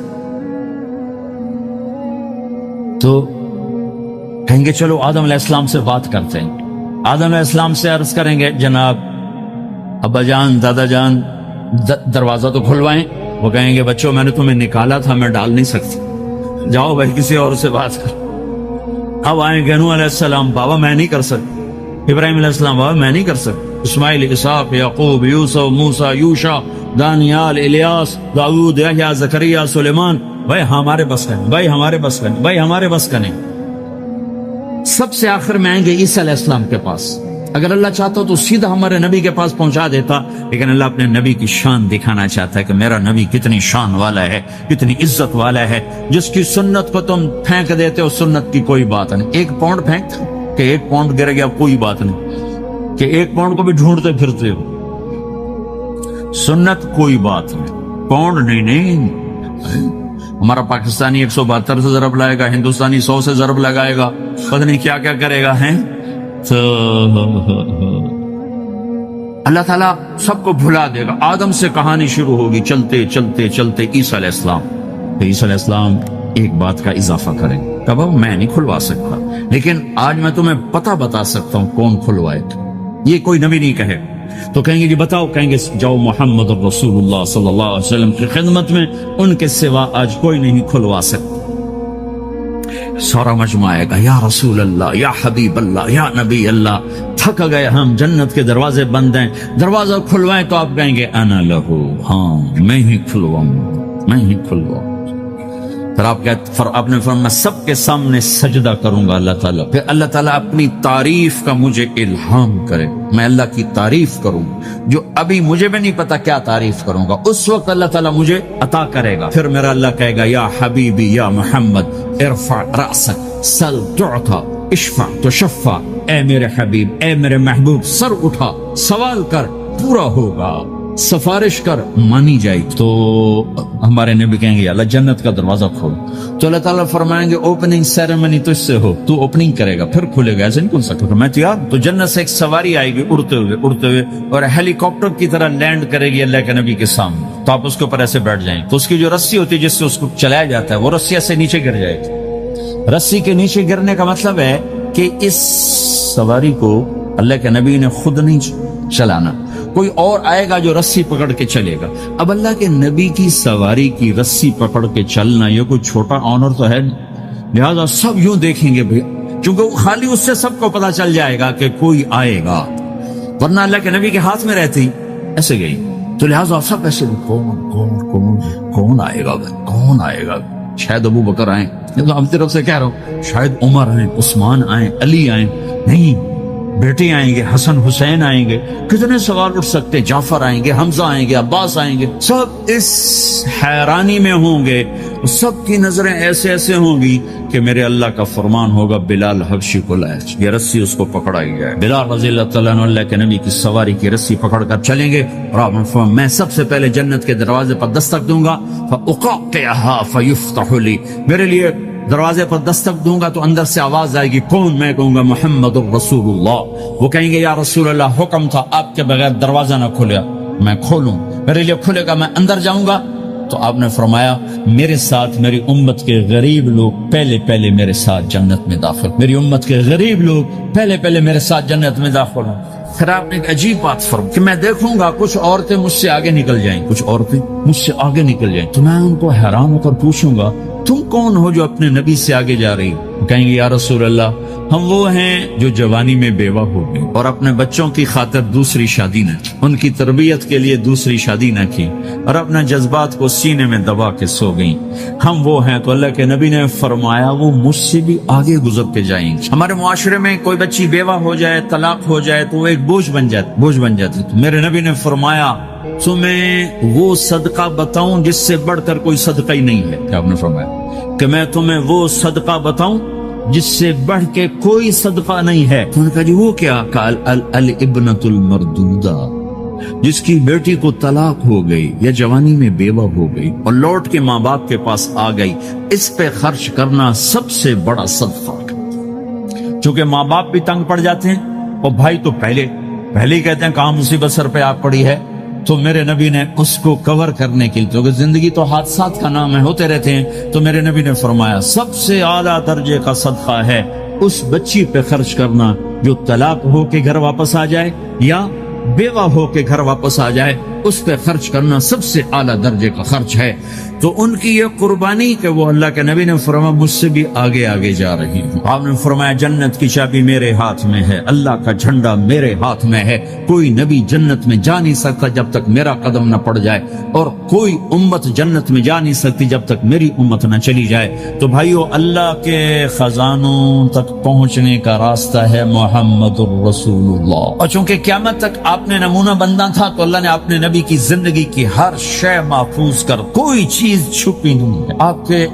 تو کہیں گے چلو آدم علیہ السلام سے بات کرتے ہیں. آدم علیہ السلام سے عرض کریں گے جناب ابا جان دادا جان دروازہ تو کھلوائیں. وہ کہیں گے بچوں میں نے تمہیں نکالا تھا، میں ڈال نہیں سکتی، جاؤ بھائی کسی اور سے بات کر. اب آئیں گے نوح علیہ السلام، بابا میں نہیں کر سکتا. ابراہیم علیہ السلام، بابا میں نہیں کر سکتا. اسماعیل، اسحاق، یعقوب، یوسف، موسیٰ، یوشع، دانیال، الیاس، داؤد، یحییٰ، زکریا، سلیمان، بھائی ہمارے بس کا نہیں، بھائی ہمارے بس کا نہیں، بھائی ہمارے بس کا نہیں. سب سے آخر میں آئیں گے عیسیٰ علیہ السلام کے پاس. اگر اللہ چاہتا تو سیدھا ہمارے نبی کے پاس پہنچا دیتا، لیکن اللہ اپنے نبی کی شان دکھانا چاہتا ہے کہ میرا نبی کتنی شان والا ہے، کتنی عزت والا ہے. جس کی سنت کو تم پھینک دیتے ہو، سنت کی کوئی بات نہیں. 1 پاؤنڈ پھینک کہ 1 پاؤنڈ گر گیا، کوئی بات نہیں. کہ 1 پاؤنڈ کو بھی ڈھونڈتے پھرتے ہو، سنت کوئی بات نہیں. پاؤنڈ نہیں. ہمارا پاکستانی 172 سے ضرب لائے گا، ہندوستانی 100 سے ضرب لگائے گا، پتہ نہیں کیا کیا کرے گا. ہیں تو اللہ تعالیٰ سب کو بھلا دے گا. آدم سے کہانی شروع ہوگی، چلتے چلتے چلتے عیسیٰ علیہ السلام. تو عیسیٰ علیہ السلام ایک بات کا اضافہ کریں، کب میں نہیں کھلوا سکتا، لیکن آج میں تمہیں پتہ بتا سکتا ہوں کون کھلوائے. یہ کوئی نبی نہیں کہے تو کہیں گے جی بتاؤ، کہیں گے جاؤ محمد رسول اللہ صلی اللہ علیہ وسلم کی خدمت میں، ان کے سوا آج کوئی نہیں کھلوا سکتا. سارا مجمع آئے گا، یا رسول اللہ، یا حبیب اللہ، یا نبی اللہ، تھک گئے ہم، جنت کے دروازے بند ہیں، دروازہ کھلوائیں. تو آپ کہیں گے انا لہو، ہاں میں ہی کھلواؤں، میں ہی کھلواؤں. پھر آپ نے فرمایا میں سب کے سامنے سجدہ کروں گا اللہ تعالیٰ. پھر اللہ تعالیٰ اپنی تعریف کا مجھے الہام کرے، میں اللہ کی تعریف کروں جو ابھی مجھے بھی نہیں پتا کیا تعریف کروں گا، اس وقت اللہ تعالیٰ مجھے عطا کرے گا. پھر میرا اللہ کہے گا یا حبیبی یا محمد ارفع رأسک سل تعطا اشفع تشفع. اے میرے حبیب، اے میرے محبوب، سر اٹھا، سوال کر، پورا ہوگا، سفارش کر، مانی جائے. تو ہمارے نبی کہیں گے اللہ جنت کا دروازہ کھول. تو اللہ تعالیٰ فرمائیں گے اوپننگ سیریمنی تجھ سے ہو، تو اوپننگ کرے گا، پھر کھلے گا. ایسے نہیں کھل سکتا. میں تیار. تو جنت سے ایک سواری آئے گی اڑتے ہوئے اور ہیلی کاپٹر کی طرح لینڈ کرے گی اللہ کے نبی کے سامنے. تو آپ اس کے اوپر ایسے بیٹھ جائیں. تو اس کی جو رسی ہوتی ہے جس سے اس کو چلایا جاتا ہے، وہ رسی ایسے نیچے گر جائے گی. رسی کے نیچے گرنے کا مطلب ہے کہ اس سواری کو اللہ کے نبی نے خود نہیں چلانا، کوئی اور آئے گا جو رسی پکڑ کے چلے گا. اب اللہ کے نبی کی سواری کی رسی پکڑ کے چلنا یہ کوئی چھوٹا آنر تو ہے نہیں، لہذا سب یوں دیکھیں گے بھائی، چونکہ وہ خالی اس سے سب کو پتا چل جائے گا کہ کوئی آئے گا، ورنہ اللہ کے نبی کے ہاتھ میں رہتی ایسے گئی. تو لہذا سب ایسے کون آئے گا بھائی، کون آئے گا. شاید ابو بکر آئیں، ہم طرف سے کہہ رہا ہوں، شاید عمر آئیں، عثمان آئیں، علی آئیں. نہیں، بیٹے آئیں گے، حسن حسین آئیں گے، کتنے سوال اٹھ سکتے. جعفر آئیں گے، حمزہ آئیں گے، عباس آئیں گے. سب اس حیرانی میں ہوں گے، سب کی نظریں ایسے ایسے ہوں گی کہ میرے اللہ کا فرمان ہوگا بلال حبشی کو لائے، یہ رسی اس کو پکڑائی جائے. بلال رضی اللہ تعالیٰ عنہ اللہ کے نبی کی سواری کی رسی پکڑ کر چلیں گے اور آپ میں سب سے پہلے جنت کے دروازے پر دستک دوں گا. فَأُقَعْقِعَهَا فَيُفْتَحُ لِي، میرے لیے دروازے پر دستک دوں گا تو اندر سے آواز آئے گی. کون؟ میں کہوں گا محمد الرسول اللہ. وہ کہیں گے یا رسول اللہ حکم تھا آپ کے بغیر دروازہ نہ کھلے. میں کھولوں، میرے لیے کھلے گا، میں اندر جاؤں گا. تو آپ نے فرمایا میرے ساتھ میری امت کے غریب لوگ پہلے میرے ساتھ جنت میں داخل، میری امت کے غریب لوگ پہلے میرے ساتھ جنت میں داخل ہوں. پھر آپ نے ایک عجیب بات فرمائی کہ میں دیکھوں گا کچھ عورتیں مجھ سے آگے نکل جائیں، کچھ عورتیں مجھ سے آگے نکل جائیں. تو میں ان کو حیران ہو کر پوچھوں گا تم کون ہو جو اپنے نبی سے آگے جا رہی؟ کہیں گے یا رسول اللہ ہم وہ ہیں جو جوانی میں بیوہ ہو گئی اور اپنے بچوں کی خاطر دوسری شادی نہ کی، ان کی تربیت کے لیے دوسری شادی نہ کی اور اپنے جذبات کو سینے میں دبا کے سو گئیں. ہم وہ ہیں. تو اللہ کے نبی نے فرمایا وہ مجھ سے بھی آگے گزر کے جائیں گے. ہمارے معاشرے میں کوئی بچی بیوہ ہو جائے، طلاق ہو جائے تو وہ ایک بوجھ بن جاتی. تو میرے نبی نے فرمایا تمہیں وہ صدقہ بتاؤں جس سے بڑھ کر کوئی صدقہ ہی نہیں ہے. کیا آپ نے فرمایا کہ میں تمہیں وہ صدقہ بتاؤں جس سے بڑھ کے کوئی صدقہ نہیں ہے. تو انہوں نے کہا جی وہ کیا؟ قال الابنۃ المردودہ، جس کی بیٹی کو طلاق ہو گئی یا جوانی میں بیوہ ہو گئی اور لوٹ کے ماں باپ کے پاس آ گئی، اس پہ خرچ کرنا سب سے بڑا صدقہ. چونکہ ماں باپ بھی تنگ پڑ جاتے ہیں اور بھائی تو پہلے ہی کہتے ہیں کہاں مصیبت سر پہ آ پڑی ہے. تو میرے نبی نے اس کو کور کرنے کے لیے، کیونکہ زندگی تو حادثات کا نام ہے، ہوتے رہتے ہیں، تو میرے نبی نے فرمایا سب سے اعلیٰ درجے کا صدقہ ہے اس بچی پہ خرچ کرنا جو طلاق ہو کے گھر واپس آ جائے یا بیوہ ہو کے گھر واپس آ جائے، اس پہ خرچ کرنا سب سے اعلیٰ درجے کا خرچ ہے۔ تو ان کی یہ قربانی کہ وہ اللہ کے نبی نے فرمایا مجھ سے بھی آگے آگے جا رہی ہوں۔ آپ نے فرمایا جنت کی چابی میرے ہاتھ میں ہے، اللہ کا جھنڈا میرے ہاتھ میں ہے، کوئی نبی جنت میں جا نہیں سکتا جب تک میرا قدم نہ پڑ جائے، اور کوئی امت جنت میں جا نہیں سکتی جب تک میری امت نہ چلی جائے۔ تو بھائیو، اللہ کے خزانوں تک پہنچنے کا راستہ ہے محمد الرسول اللہ، اور چونکہ قیامت تک آپ نے نمونہ بندہ تھا تو اللہ نے اپنے نبی کی زندگی کی ہر شے محفوظ کر، کوئی چیز چھپی نہیں ہے۔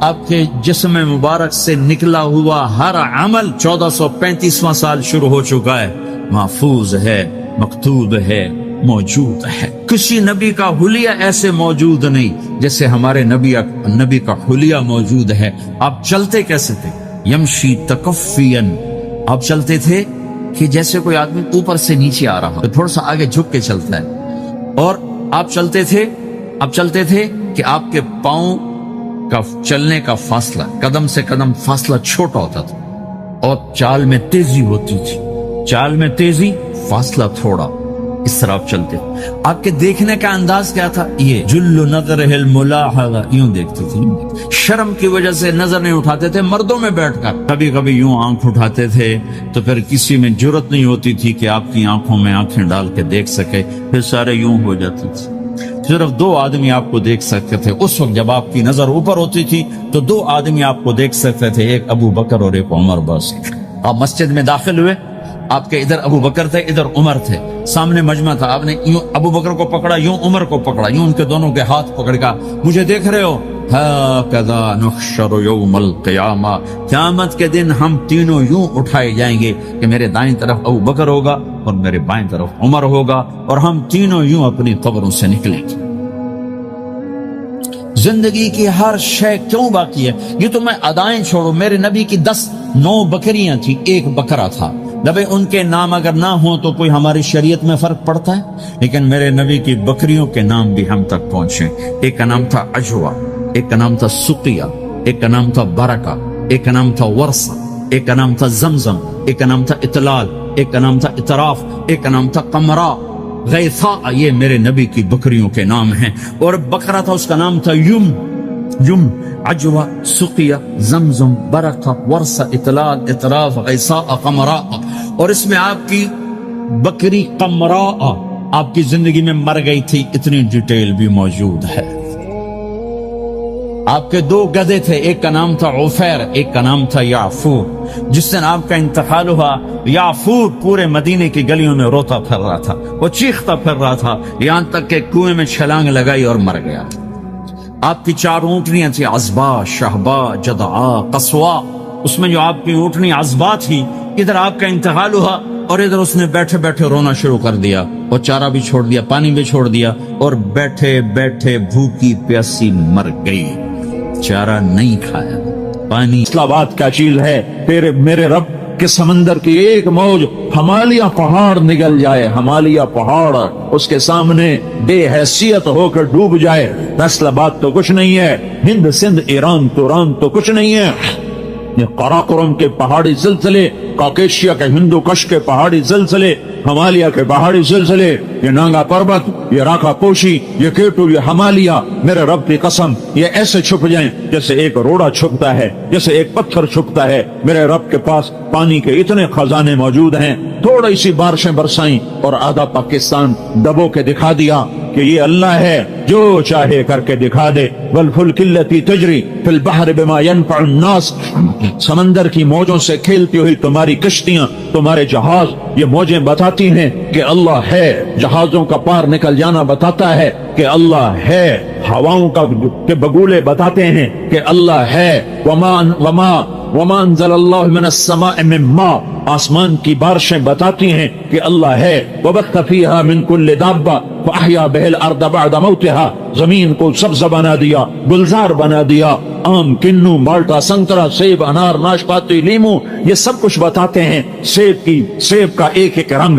آپ کے جسم مبارک سے نکلا ہوا ہر عمل 1435واں سال شروع ہو چکا ہے، محفوظ ہے، مکتوب ہے، موجود ہے۔ کسی نبی کا حلیہ ایسے موجود نہیں جیسے ہمارے نبی کا حلیہ موجود ہے۔ آپ چلتے کیسے تھے؟ یمشی تکفین، آپ چلتے تھے کہ جیسے کوئی آدمی اوپر سے نیچے آ رہا تو تھوڑا سا آگے جھک کے چلتا ہے، اور آپ چلتے تھے کہ آپ کے پاؤں کا چلنے کا فاصلہ، قدم سے قدم فاصلہ چھوٹا ہوتا تھا، اور چال میں تیزی ہوتی تھی، چال میں تیزی، فاصلہ تھوڑا، اس طرح آپ چلتے تھے۔ آپ کے دیکھنے کا انداز کیا تھا؟ یہ جل نظر الملاحظہ، یوں دیکھتے تھے، شرم کی وجہ سے نظر نہیں اٹھاتے تھے مردوں میں بیٹھ کر، کبھی کبھی یوں آنکھ اٹھاتے تھے تو پھر کسی میں جرت نہیں ہوتی تھی کہ آپ کی آنکھوں میں آنکھیں ڈال کے دیکھ سکے، پھر سارے یوں ہو جاتے تھے۔ صرف 2 آدمی آپ کو دیکھ سکتے تھے اس وقت جب آپ کی نظر اوپر ہوتی تھی، تو 2 آدمی آپ کو دیکھ سکتے تھے، ایک ابو بکر اور ایک عمر، بس۔ آپ مسجد میں داخل ہوئے، آپ کے ادھر ابو بکر تھے، ادھر عمر تھے، سامنے مجمع تھا، آپ نے یوں ابو بکر کو پکڑا، یوں عمر کو پکڑا، یوں ان کے دونوں کے ہاتھ پکڑ کا، مجھے دیکھ رہے ہو؟ ہَكَذَا نُحْشَرُ يَوْمَ الْقِيَامَةِ، قیامت کے دن ہم تینوں یوں اٹھائے جائیں گے کہ میرے دائیں طرف ابو بکر ہوگا اور میرے بائیں طرف عمر ہوگا، اور ہم تینوں یوں اپنی قبروں سے نکلیں گے۔ زندگی کی ہر شے کیوں باقی ہے؟ یہ تو میں ادائیں چھوڑو، میرے نبی کی 9 بکریاں تھیں، 1 بکرا تھا، جب ان کے نام اگر نہ ہوں تو کوئی ہماری شریعت میں فرق پڑتا ہے؟ لیکن میرے نبی کی بکریوں کے نام بھی ہم تک پہنچے۔ ایک کا نام تھا عجوہ، ایک کا نام تھا سقیہ، ایک کا نام تھا برکہ، ایک کا نام تھا ورثہ، ایک کا نام تھا زمزم، ایک کا نام تھا اطلال، ایک کا نام تھا اطراف، ایک کا نام تھا قمرا، غیثا، یہ میرے نبی کی بکریوں کے نام ہیں۔ اور بکرا تھا، اس کا نام تھا یم، عجوہ، سقیہ، زمزم، برکہ، ورثہ، اطلال، اطراف، غیثا، قمرا۔ اور اس میں آپ کی بکری قمرا آپ کی زندگی میں مر گئی تھی، اتنی ڈیٹیل بھی موجود ہے۔ آپ کے 2 گدھے تھے، ایک کا نام تھا عفیر، ایک کا نام تھا یعفور۔ جس دن آپ کا انتقال ہوا، یعفور پورے مدینے کی گلیوں میں روتا پھر رہا تھا، وہ چیختا پھر رہا تھا، یہاں تک کہ کنویں میں چھلانگ لگائی اور مر گیا۔ آپ کی 4 اونٹنیاں تھیں، عزبا، شہبا، جدعا، قصوا۔ اس میں جو آپ کی اونٹنی عزبا تھی، ادھر آپ کا انتقال ہوا اور ادھر اس نے بیٹھے بیٹھے رونا شروع کر دیا، اور چارہ بھی چھوڑ دیا، پانی بھی چھوڑ دیا، اور بیٹھے بیٹھے بھوکی پیاسی مر گئی، چارہ نہیں کھایا، پانی۔ فیصلہ بات کیا چیز ہے؟ پھر میرے رب کے سمندر کی ایک موج ہمالیہ پہاڑ نگل جائے، ہمالیہ پہاڑ اس کے سامنے بے حیثیت ہو کر ڈوب جائے، فیصلہ بات تو کچھ نہیں ہے، ہند سندھ ایران توران تو کچھ نہیں ہے، یہ قراقرم کے پہاڑی سلسلے، کاکیشیا کے ہندو کش کے پہاڑی سلسلے، ہمالیہ کے پہاڑی سلسلے، یہ نانگا پربت، یہ راکھا پوشی، یہ کیٹو، یہ ہمالیہ، میرے رب کی قسم یہ ایسے چھپ جائیں جیسے ایک روڑا چھپتا ہے، جیسے ایک پتھر چھپتا ہے۔ میرے رب کے پاس پانی کے اتنے خزانے موجود ہیں، تھوڑی سی بارشیں برسائیں اور آدھا پاکستان دبو کے دکھا دیا کہ یہ اللہ ہے، جو چاہے کر کے دکھا دے۔ والفلک التی تجری فی البحر بما ينفع الناس، سمندر کی موجوں سے کھیلتی ہوئی تمہاری کشتیاں، تمہارے جہاز، یہ موجیں بتاتی ہیں کہ اللہ ہے، جہازوں کا پار نکل جانا بتاتا ہے کہ اللہ ہے، ہواؤں کا کے بگولے بتاتے ہیں کہ اللہ ہے۔ وما انزل اللہ من السماء من ماء، آسمان کی بارشیں بتاتی ہیں کہ اللہ ہے۔ وبث فیہا من کل دابہ فاحیا بہ الارض بعد موتہا، زمین کو سبز بنا دیا، گلزار بنا دیا، آم، کنو، مالٹا، سنترا، سیب، انار، ناشپاتی، لیمو، یہ سب کچھ بتاتے ہیں۔ سیب کا ایک ایک رنگ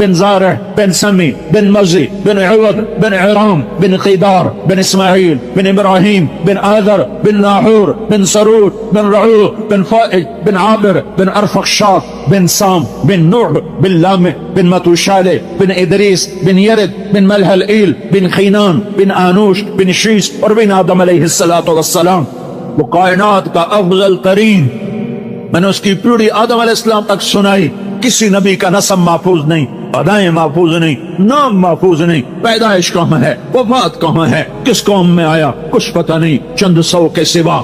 بن زارع بن سمي بن مزي بن عوض بن عرام بن قيدار بن إسماعيل بن إبراهيم بن آذر بن ناحور بن سرود بن رعوه بن فائج بن عابر بن أرفخشاد بن سام بن نوح بن لامع بن متوشالة بن إدريس بن يرد بن ملهلئيل بن خينان بن آنوش بن شيس اور بن آدم علیہ الصلوۃ والسلام. وہ کائنات کا افضل ترین. میں نے اس کی پیڑھی آدم علیہ السلام تک سنائی. کسی نبی کا نسب محفوظ نہیں، ادائیں محفوظ نہیں، نام محفوظ نہیں، پیدائش کہاں ہے، وفات کہاں ہے، کس قوم میں آیا، کچھ پتہ نہیں چند سو کے سوا.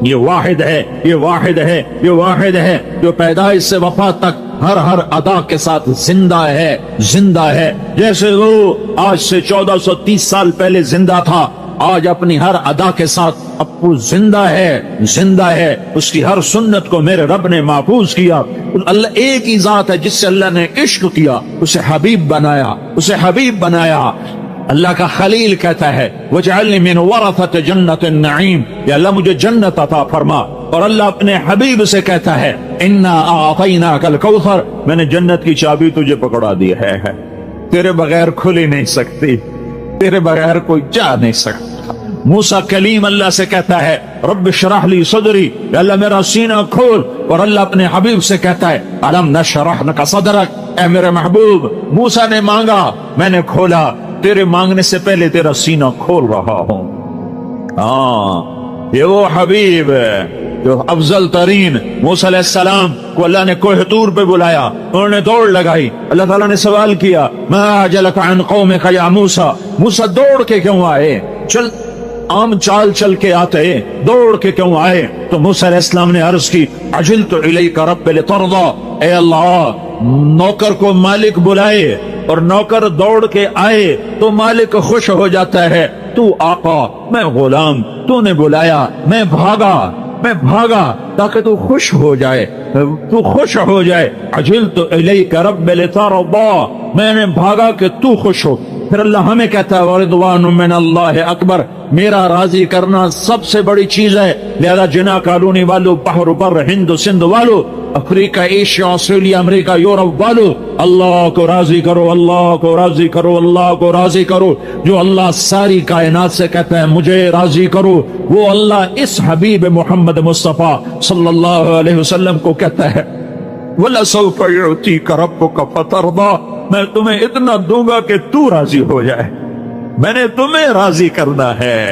یہ واحد ہے، یہ واحد ہے، یہ واحد ہے جو پیدائش سے وفات تک ہر ادا کے ساتھ زندہ ہے، زندہ ہے. جیسے وہ آج سے 1430 سال پہلے زندہ تھا، آج اپنی ہر ادا کے ساتھ ابو زندہ ہے، زندہ ہے. اس کی ہر سنت کو میرے رب نے محفوظ کیا. اللہ ایک ہی ذات ہے جس سے اللہ نے عشق کیا، اسے حبیب بنایا، اسے حبیب بنایا. اللہ کا خلیل کہتا ہے وَجْعَلْنِي مِنْ وَرَثَةِ جَنَّةِ النَّعِيمِ، یا اللہ مجھے جنت عطا فرما. اور اللہ اپنے حبیب سے کہتا ہے اِنَّا أَعْطَيْنَاكَ الْكَوْثَرَ، میں نے جنت کی چابی تجھے پکڑا دی ہے، تیرے بغیر کھل ہی نہیں سکتی، تیرے بغیر کوئی جا نہیں سکتا. موسیٰ کلیم اللہ سے کہتا ہے رب اشرح لی صدری، یا اللہ میرا سینہ کھول. اور اللہ اپنے حبیب سے کہتا ہے الم نشرح لک صدرک، اے میرے محبوب موسیٰ نے مانگا میں نے کھولا، تیرے مانگنے سے پہلے تیرا سینہ کھول رہا ہوں. یہ وہ حبیب ہے جو افضل ترین. موسیٰ علیہ السلام کو اللہ نے کوہ طور پہ بلایا، انہوں نے دوڑ لگائی. اللہ تعالیٰ نے سوال کیا ما اعجلک عن قومک یا موسیٰ، موسیٰ دوڑ کے کیوں آئے؟ چل عام چال چل کے آتے، دوڑ کے کیوں آئے؟ تو موسیٰ علیہ السلام نے عرض کی عجلت الیک رب لترضی، اے اللہ نوکر کو مالک بلائے اور نوکر دوڑ کے آئے تو مالک خوش ہو جاتا ہے. تو آقا میں غلام، تو نے بلایا میں بھاگا تاکہ تو خوش ہو جائے، تو خوش ہو جائے. عجلت الیک رب لترضی، میں نے بھاگا کہ تو خوش ہو. پھر اللہ ہمیں کہتا ہے وَرِضْوَانٌ مِّنَ اللَّهِ اکبر، میرا راضی کرنا سب سے بڑی چیز ہے. لہذا جنا کالونی والو، بحر بر ہند سندھ والو، افریقہ ایشیا آسٹریلیا امریکہ یورپ والو، اللہ کو راضی کرو، اللہ کو راضی کرو، اللہ کو راضی کرو. جو اللہ ساری کائنات سے کہتا ہے مجھے راضی کرو، وہ اللہ اس حبیب محمد مصطفیٰ صلی اللہ علیہ وسلم کو کہتا ہے وَلَسَوْفَ يُعْتِيكَ رَبُّكَ فَتَرْضَىٰ، میں تمہیں اتنا دوں گا کہ تو راضی ہو جائے. میں نے تمہیں راضی کرنا ہے،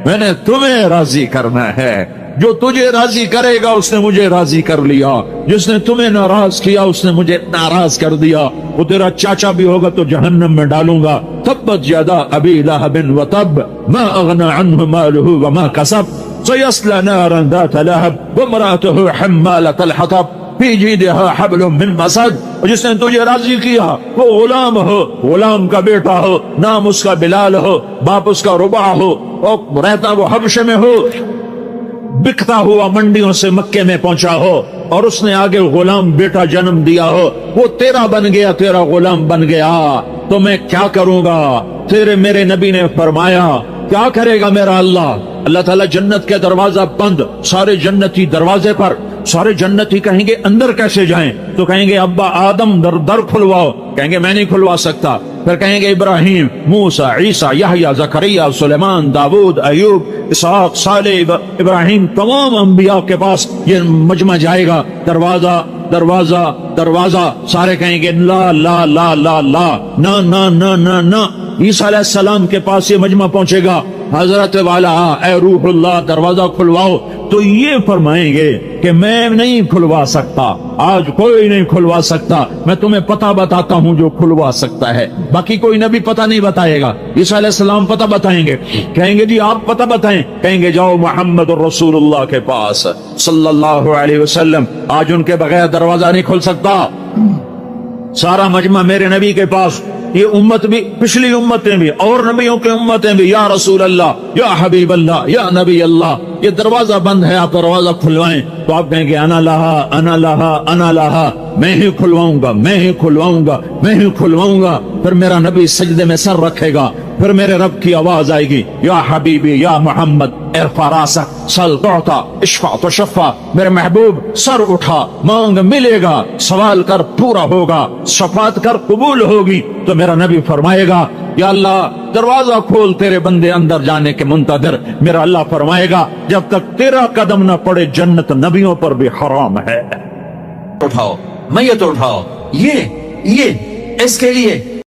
میں نے تمہیں راضی کرنا ہے. جو تجھے راضی کرے گا اس نے مجھے راضی کر لیا، جس نے تمہیں ناراض کیا اس نے مجھے ناراض کر دیا. وہ تیرا چاچا بھی ہوگا تو جہنم میں ڈالوں گا. تبت یدا ابی لہب وتب ما اغنى عنه ماله وما كسب سيصلى نارا ذات لهب وامرأته حمالة الحطب فی جیدها حبل من مسد. اور جس نے تجھے راضی کیا وہ غلام ہو، غلام کا بیٹا ہو، نام اس کا بلال ہو، باپ اس کا ربع ہو، اور رہتا وہ حبشے میں ہو، بکتا ہوا منڈیوں سے مکے میں پہنچا ہو، اور اس نے آگے غلام بیٹا جنم دیا ہو، وہ تیرا بن گیا، تیرا غلام بن گیا. تو میں کیا کروں گا؟ تیرے میرے نبی نے فرمایا کیا کرے گا میرا اللہ؟ اللہ تعالیٰ جنت کے دروازہ بند، سارے جنتی دروازے پر. سارے جنتی کہیں گے اندر کیسے جائیں؟ تو کہیں گے ابا آدم در کھلواؤ، کہیں گے میں نہیں کھلوا سکتا. پھر کہیں گے ابراہیم، موسیٰ، عیسیٰ، یحییٰ، زکریا، سلیمان، داود، ایوب، اسحاق، صالح، ابراہیم، تمام انبیاء کے پاس یہ مجمع جائے گا. دروازہ دروازہ دروازہ، سارے کہیں گے لا لا لا لا لا، نا نا نا نا نا. عیسیٰ علیہ السلام کے پاس یہ مجمع پہنچے گا، حضرت والا اے روح اللہ دروازہ کھلواؤ. تو یہ فرمائیں گے کہ میں نہیں کھلوا سکتا، آج کوئی نہیں کھلوا سکتا. میں تمہیں پتہ بتاتا ہوں جو کھلوا سکتا ہے، باقی کوئی نبی پتہ نہیں بتائے گا. عیسیٰ علیہ السلام پتہ بتائیں گے، کہیں گے جی آپ پتہ بتائیں، کہیں گے جاؤ محمد الرسول اللہ کے پاس صلی اللہ علیہ وسلم. آج ان کے بغیر دروازہ نہیں کھل سکتا. سارا مجمع میرے نبی کے پاس. یہ امت بھی، پچھلی امتیں بھی، اور نبیوں کی امتیں بھی، یا رسول اللہ، یا حبیب اللہ، یا نبی اللہ. یہ دروازہ بند ہے، آپ دروازہ کھلوائیں، تو آپ کہیں گے انا لہا انا لہا انا لہا، میں ہی کھلواؤں گا، میں ہی کھلواؤں گا، میں ہی کھلواؤں گا۔ پھر میرا نبی سجدے میں سر رکھے گا، پھر میرے رب کی آواز آئے گی، یا حبیبی یا محمد ارفع راسک سل تعطا اشفع تشفع، میرے محبوب سر اٹھا مانگ ملے گا، سوال کر پورا ہوگا، شفاعت کر قبول ہوگی۔ تو میرا نبی فرمائے گا، یا اللہ دروازہ کھول تیرے بندے اندر جانے کے منتظر۔ میرا اللہ فرمائے گا، جب تک تیرا قدم نہ پڑے جنت نبیوں پر بھی حرام ہے۔ اٹھاؤ، میت اٹھاؤ، یہ اس کے لیے